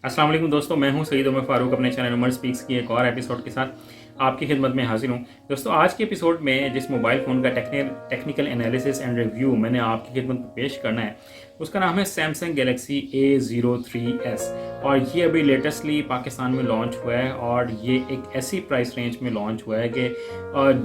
अस्सलाम वालेकुम दोस्तों, मैं हूं सईद उमर फारूक अपने चैनल उमर स्पीक्स की एक और एपिसोड के साथ आपकी खिदमत में हाजिर हूं। दोस्तों, आज के एपिसोड में जिस मोबाइल फ़ोन का टेक्निकल एनालिसिस एंड रिव्यू मैंने आपकी खिदमत में पेश करना है उसका नाम है सैमसंग गैलेक्सी A03s। और ये अभी लेटेस्टली पाकिस्तान में लॉन्च हुआ है और ये एक ऐसी प्राइस रेंज में लॉन्च हुआ है कि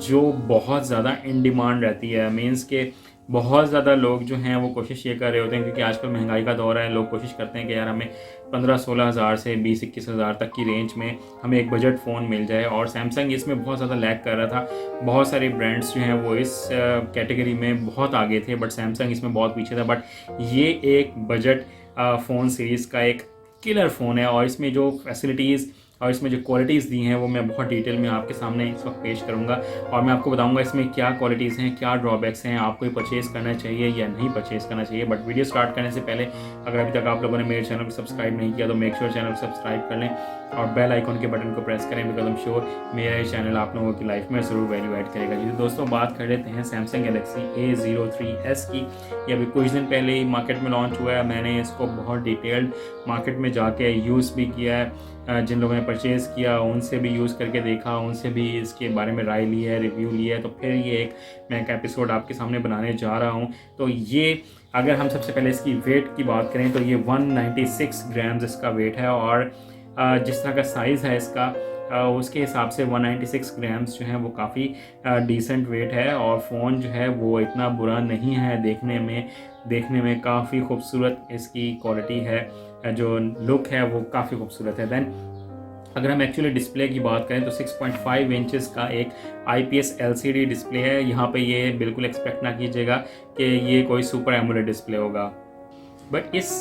जो बहुत ज़्यादा इन डिमांड रहती है। मीन्स के बहुत ज़्यादा लोग जो हैं वो कोशिश ये कर रहे होते हैं, क्योंकि आजकल महंगाई का दौर है। लोग कोशिश करते हैं कि यार हमें 15-16 हज़ार से 20-21 हज़ार तक की रेंज में हमें एक बजट फ़ोन मिल जाए। और सैमसंग इसमें बहुत ज़्यादा लैग कर रहा था। बहुत सारे ब्रांड्स जो हैं वो इस कैटेगरी में बहुत आगे थे, बट सैमसंग इसमें बहुत पीछे था। बट ये एक बजट फ़ोन सीरीज़ का एक किलर फ़ोन है और इसमें जो फैसिलिटीज़ और इसमें जो क्वालिटीज़ दी हैं वो मैं बहुत डिटेल में आपके सामने इस वक्त पेश करूंगा। और मैं आपको बताऊंगा इसमें क्या क्वालिटीज़ हैं, क्या ड्रॉबैक्स हैं, आपको ये परचेज़ करना चाहिए या नहीं परचेज़ करना चाहिए। बट वीडियो स्टार्ट करने से पहले अगर अभी तक आप लोगों ने मेरे चैनल को सब्सक्राइब नहीं किया तो मेक श्योर चैनल को सब्सक्राइब कर लें और बेल आइकन के बटन को प्रेस करें, बिकॉज आई एम श्योर मेरा ये चैनल आप लोगों की लाइफ में ज़रूर वैल्यू ऐड करेगा। जी दोस्तों, बात कर लेते हैं सैमसंग गैलेक्सी A03s की। ये अभी कुछ दिन पहले ही मार्केट में लॉन्च हुआ है। मैंने इसको बहुत डिटेल्ड मार्केट में जाके यूज़ भी किया है। जिन लोगों ने परचेज़ किया उनसे भी यूज़ करके देखा, उनसे भी इसके बारे में राय ली है, रिव्यू लिया है। तो फिर ये मैं एक एपिसोड आपके सामने बनाने जा रहा हूँ। तो ये अगर हम सबसे पहले इसकी वेट की बात करें तो ये 196 ग्राम्स इसका वेट है। और जिस तरह का साइज़ है इसका उसके हिसाब से 196 ग्राम्स जो है वो काफ़ी डिसेंट वेट है। और फ़ोन जो है वो इतना बुरा नहीं है देखने में काफ़ी खूबसूरत इसकी क्वालिटी है। जो लुक है वो काफ़ी खूबसूरत है। देन अगर हम एक्चुअली डिस्प्ले की बात करें तो 6.5 इंचेस का एक IPS LCD डिस्प्ले है। यहाँ पे ये बिल्कुल एक्सपेक्ट ना कीजिएगा कि ये कोई सुपर एमोलेड डिस्प्ले होगा। बट इस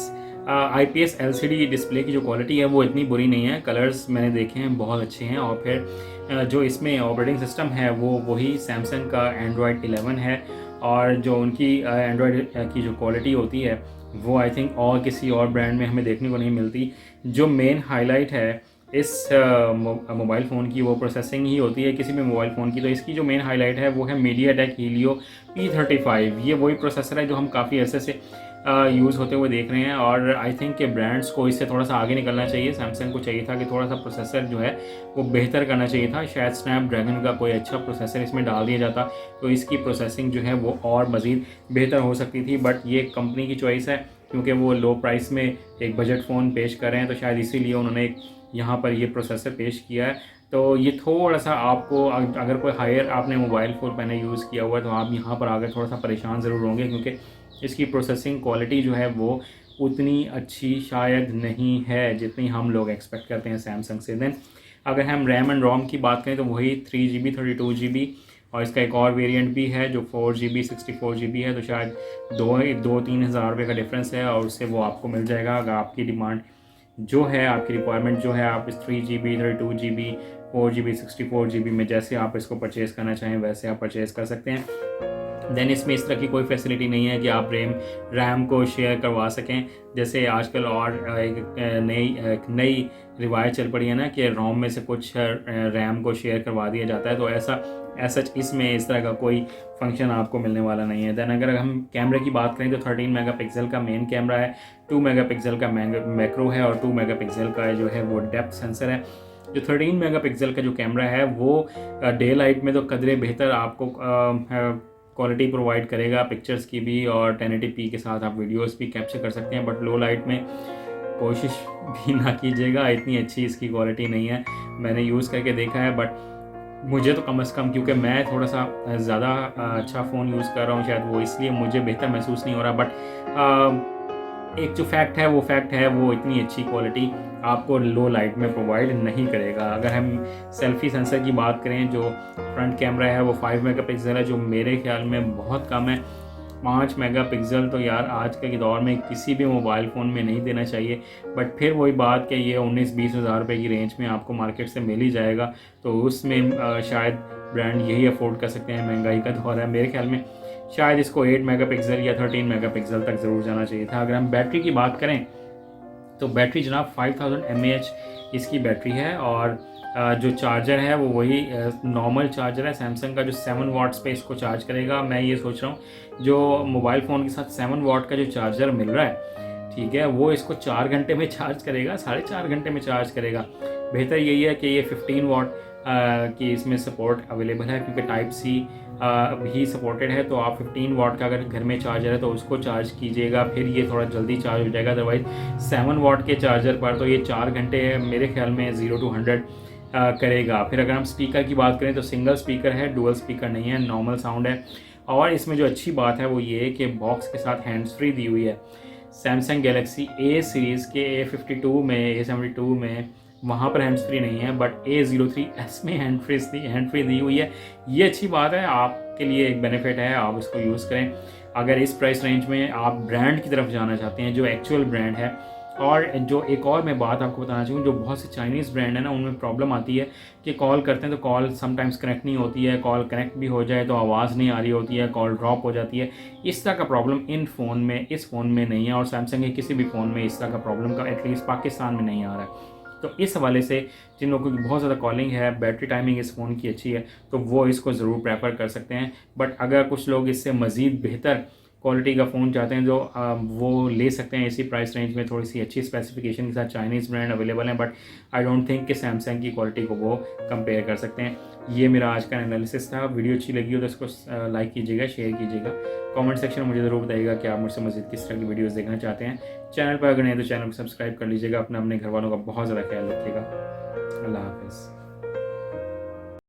IPS LCD डिस्प्ले की जो क्वालिटी है वो इतनी बुरी नहीं है। कलर्स मैंने देखे हैं, बहुत अच्छे हैं। और फिर जो इसमें ऑपरेटिंग सिस्टम है वो वही सैमसंग का Android 11 है। और जो उनकी एंड्रॉयड की जो क्वालिटी होती है वो आई थिंक और किसी और ब्रांड में हमें देखने को नहीं मिलती। जो मेन हाईलाइट है इस मोबाइल फ़ोन की वो प्रोसेसिंग ही होती है किसी भी मोबाइल फ़ोन की। तो इसकी जो मेन हाईलाइट है वो है MediaTek Helio P35। ये वही प्रोसेसर है जो हम काफ़ी अरसे से यूज़ होते हुए देख रहे हैं। और आई थिंक के ब्रांड्स को इससे थोड़ा सा आगे निकलना चाहिए। सैमसंग को चाहिए था कि थोड़ा सा प्रोसेसर जो है वो बेहतर करना चाहिए था। शायद स्नैपड्रैगन का कोई अच्छा प्रोसेसर इसमें डाल दिया जाता तो इसकी प्रोसेसिंग जो है वो और मज़ीद बेहतर हो सकती थी। बट ये कंपनी की चॉइस है, क्योंकि वो लो प्राइस में एक बजट फ़ोन पेश कर रहे हैं तो शायद इसीलिए उन्होंने यहाँ पर ये प्रोसेसर पेश किया है। तो ये थोड़ा सा आपको अगर कोई हायर आपने मोबाइल फ़ोन मैंने यूज़ किया हुआ है तो आप यहाँ पर आकर थोड़ा सा परेशान ज़रूर होंगे, क्योंकि इसकी प्रोसेसिंग क्वालिटी जो है वो उतनी अच्छी शायद नहीं है जितनी हम लोग एक्सपेक्ट करते हैं सैमसंग से। देन अगर हम रैम एंड रोम की बात करें तो वही 3GB 32GB और इसका एक और वेरिएंट भी है जो 4GB 64GB है। तो शायद 2-3 हज़ार रुपये का डिफरेंस है और उससे वो आपको मिल जाएगा। अगर आपकी डिमांड जो है, आपकी रिक्वायरमेंट जो है, आप इस 3GB 32GB 4GB 64GB में जैसे आप इसको परचेज़ करना चाहें वैसे आप परचेज़ कर सकते हैं। देन इसमें इस तरह की कोई फैसिलिटी नहीं है कि आप रैम को शेयर करवा सकें, जैसे आजकल और एक नई रिवायत चल पड़ी है ना कि रोम में से कुछ रैम को शेयर करवा दिया जाता है। तो ऐसा इसमें इस तरह का कोई फंक्शन आपको मिलने वाला नहीं है। देन अगर हम कैमरे की बात करें तो 13 मेगापिक्सल का मेन कैमरा है, 2 मेगापिक्सल का मैक्रो है और 2 मेगापिक्सल का जो है वो डेप्थ सेंसर है। जो 13 मेगापिक्सल का जो कैमरा है वो डे लाइट में तो कदरे बेहतर आपको क्वालिटी प्रोवाइड करेगा पिक्चर्स की भी, और 1080p के साथ आप वीडियोस भी कैप्चर कर सकते हैं। बट लो लाइट में कोशिश भी ना कीजिएगा, इतनी अच्छी इसकी क्वालिटी नहीं है। मैंने यूज़ करके देखा है बट मुझे तो कम से कम, क्योंकि मैं थोड़ा सा ज़्यादा अच्छा फ़ोन यूज़ कर रहा हूँ शायद वो इसलिए मुझे बेहतर महसूस नहीं हो रहा। बट एक जो फैक्ट है वो इतनी अच्छी क्वालिटी आपको लो लाइट में प्रोवाइड नहीं करेगा। अगर हम सेल्फ़ी सेंसर की बात करें, जो फ्रंट कैमरा है वो 5 मेगापिक्सल है, जो मेरे ख्याल में बहुत कम है। 5 मेगापिक्सल तो यार आज के दौर में किसी भी मोबाइल फ़ोन में नहीं देना चाहिए। बट फिर वही बात कि ये 19-20 हज़ार रुपये की रेंज में आपको मार्केट से मिल ही जाएगा, तो उसमें शायद ब्रांड यही अफोर्ड कर सकते हैं। महंगाई का दौर है, मेरे ख्याल में शायद इसको 8 मेगापिक्सल या 13 मेगापिक्सल तक ज़रूर जाना चाहिए था। अगर हम बैटरी की बात करें तो बैटरी जनाब 5000 mAh इसकी बैटरी है। और जो चार्जर है वो वही नॉर्मल चार्जर है सैमसंग का, जो 7 वाट्स पे इसको चार्ज करेगा। मैं ये सोच रहा हूँ जो मोबाइल फ़ोन के साथ 7 वाट का जो चार्जर मिल रहा है, ठीक है, वो इसको 4 घंटे में चार्ज करेगा, 4.5 घंटे में चार्ज करेगा। बेहतर यही है कि ये 15 वाट की इसमें सपोर्ट अवेलेबल है, क्योंकि टाइप सी भी सपोर्टेड है। तो आप 15 वाट का अगर घर में चार्जर है तो उसको चार्ज कीजिएगा, फिर ये थोड़ा जल्दी चार्ज हो जाएगा। अदरवाइज 7 वाट के चार्जर पर तो ये 4 घंटे मेरे ख्याल में 0 to 100 करेगा। फिर अगर हम स्पीकर की बात करें तो सिंगल स्पीकर है, डुअल स्पीकर नहीं है, नॉर्मल साउंड है। और इसमें जो अच्छी बात है वो ये है कि बॉक्स के साथ हैंड्स फ्री दी हुई है। सैमसंग गैलेक्सी ए सीरीज़ के A52 में, A72 में वहाँ पर हैंड्स फ्री नहीं है, बट A03s में हैंड फ्री दी हुई है। ये अच्छी बात है, आपके लिए एक बेनिफिट है, आप इसको यूज़ करें। अगर इस प्राइस रेंज में आप ब्रांड की तरफ जाना चाहते हैं, जो एक्चुअल ब्रांड है। और जो एक और मैं बात आपको बताना चाहूँ, जो बहुत से चाइनीज़ ब्रांड है ना, उनमें प्रॉब्लम आती है कि कॉल करते हैं तो कॉल समटाइम्स कनेक्ट नहीं होती है, कॉल कनेक्ट भी हो जाए तो आवाज़ नहीं आ रही होती है, कॉल ड्रॉप हो जाती है। इस तरह का प्रॉब्लम इस फ़ोन में नहीं है, और सैमसंग के किसी भी फ़ोन में इस तरह का प्रॉब्लम का एटलीस्ट पाकिस्तान में नहीं आ रहा है। तो इस हवाले से जिन लोगों की बहुत ज़्यादा कॉलिंग है, बैटरी टाइमिंग इस फ़ोन की अच्छी है, तो वो इसको ज़रूर प्रेफर कर सकते हैं। बट अगर कुछ लोग इससे मज़ीद बेहतर क्वालिटी का फ़ोन चाहते हैं जो वो ले सकते हैं इसी प्राइस रेंज में, थोड़ी सी अच्छी स्पेसिफिकेशन के साथ। चाइनीज़ ब्रांड अवेलेबल हैं, बट आई डोंट थिंक कि सैमसंग की क्वालिटी को वो कंपेयर कर सकते हैं। ये मेरा आज का एनालिसिस था। वीडियो अच्छी लगी हो तो इसको लाइक कीजिएगा, शेयर कीजिएगा। कमेंट सेक्शन में मुझे ज़रूर बताइएगा कि आप मुझसे मज़ीद किस तरह की वीडियोज़ देखना चाहते हैं। चैनल पर अगर नहीं तो चैनल को सब्सक्राइब कर लीजिएगा। अपने घर वालों का बहुत ज़्यादा ख्याल रखिएगा। अल्लाह हाफ़िज़।